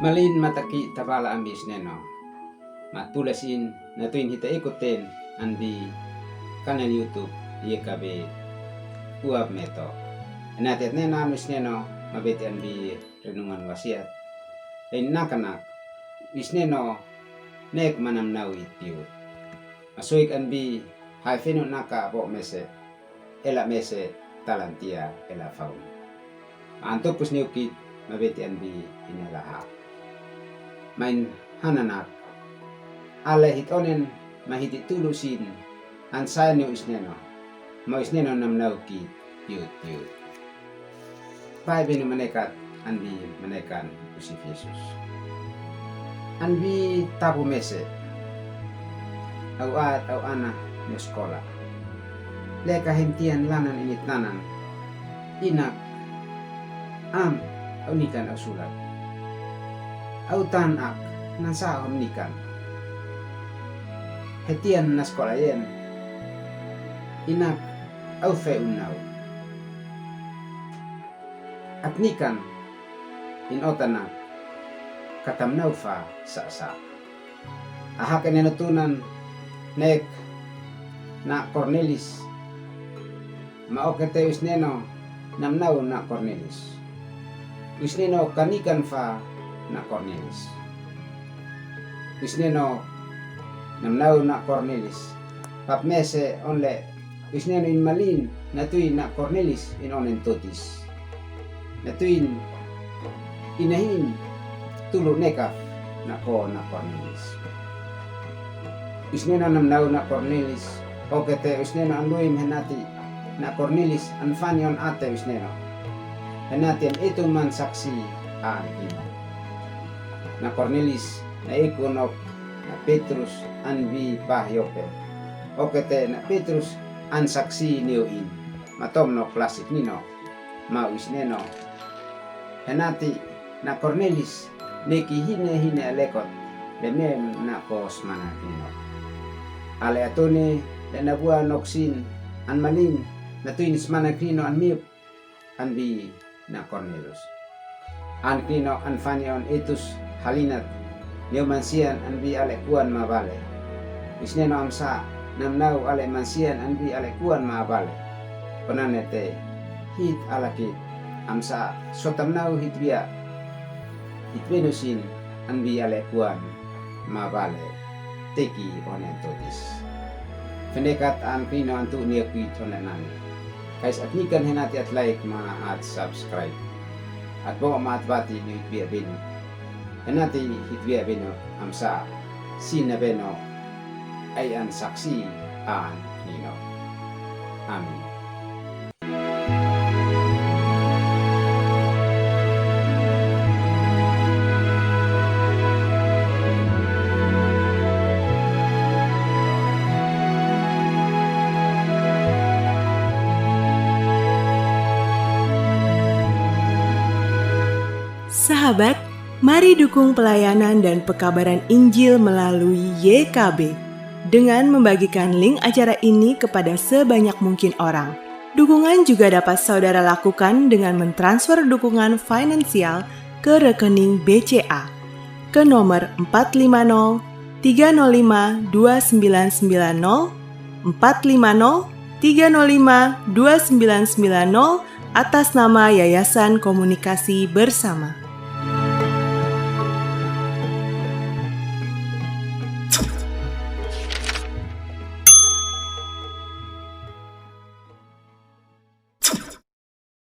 Malin mataki tabala ambis neno. Matulasin natuin hita ikutin anbi kanal YouTube YKB uab meto. Natet neno amis neno mabeti anbi renungan wasiat. Lain nakanak isneno nek manam nawi tiut. Asuik anbi haifeno naka bo mese ela mese talantia ela faun. Antopus niukit mabeti anbi inalaha. Main hananak ale hitonen mahiti tulusin an saya niu isneno mau isneno nam nauki tiut. Pai bini menekat anbi menekan usif Yesus. Anbi tabu mese au ana ni sekolah. Leka hentian lanan init nanan inak am au nikan au sulat. Au tanak nasa am nikan. Hetian na sekolah yen inak au fe unau. At nikan in otanak katam naufa sa. Ahak enenutunan nek na Cornelis maokete usneno namnau na Cornelis. Usneno kanikan fa na Cornelis. Usneno namnau na Cornelis. Pap mese onle usneno in malin natuin na Cornelis in onen totis. Natuin inahin tulo nekaf na Cornelis. Usneno namnau na Cornelis. Okete usneno anluim henati na Cornelis anfanyon ate usneno. Henati an itu man saksi ino. Na Cornelis na ikonok na Petrus anbi pahyope. Okete na Petrus an saksi niuin. Matom no klasik nino. Mau isneno. Henati na Cornelis neki hine alekot lemem na kos mana nino. Ale atone dan nabua noksin an malin na tuinis mana krino an miup anbi na Cornelius. An krino an fanion etus halinat neo mansian anbi ale kuan mabale. Isneno amsa namnau ale mansian anbi ale kuan mabale. Penanete hit alakit amsa sotamnau hitbia hitbenusin anbi ale kuan mabale teki onen totis. Pendekat an krino antu niakuit onen nani. Kais at nikan henati at like at subscribe. At bawa maat bati ni hitbia beno. Henati hitbia beno amsa sina beno ay an saksi an nino. Amin. Sahabat, mari dukung pelayanan dan pekabaran Injil melalui YKB dengan membagikan link acara ini kepada sebanyak mungkin orang. Dukungan juga dapat saudara lakukan dengan mentransfer dukungan finansial ke rekening BCA ke nomor 450 305 2990 450 305 2990 atas nama Yayasan Komunikasi Bersama.